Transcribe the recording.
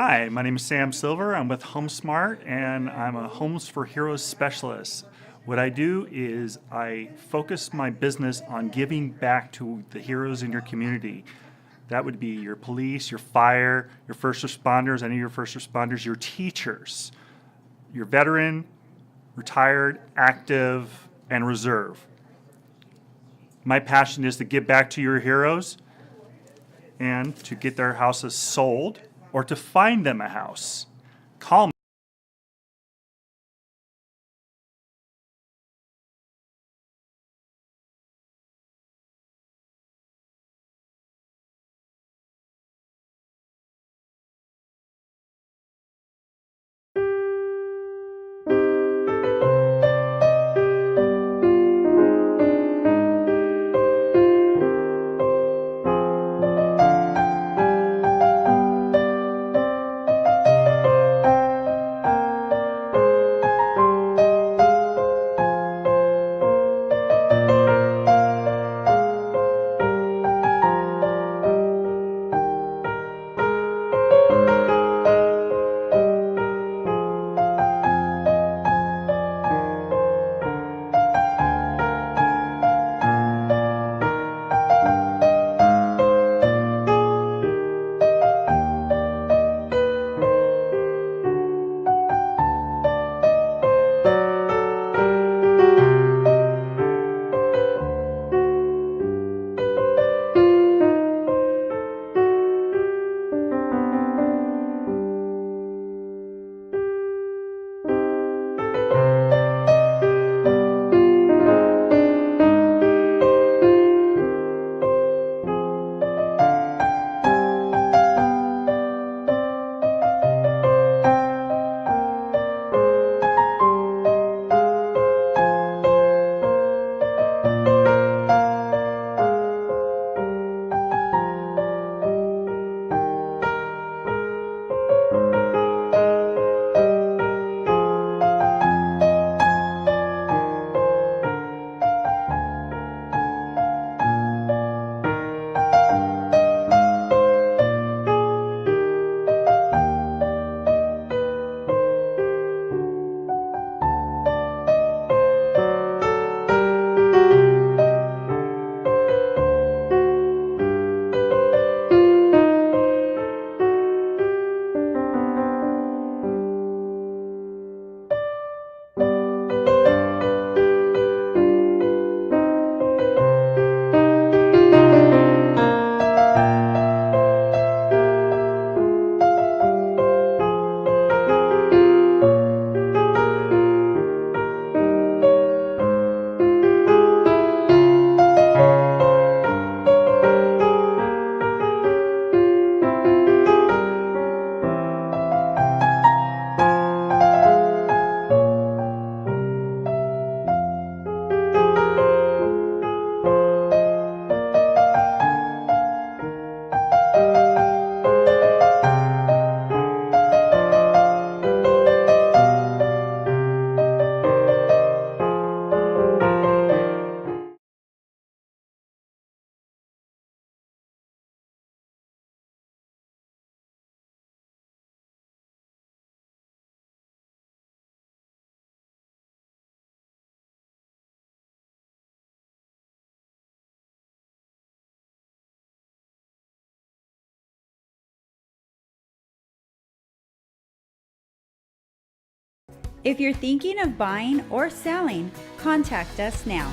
Hi, my name is Sam Silver. I'm with Homesmart and I'm a Homes for Heroes specialist. What I do is I focus my business on giving back to the heroes in your community. That would be your police, your fire, your first responders, any of your first responders, your teachers, your veteran, retired, active, and reserve. My passion is to give back to your heroes and to get their houses sold or to find them a house. Call me. If you're thinking of buying or selling, contact us now.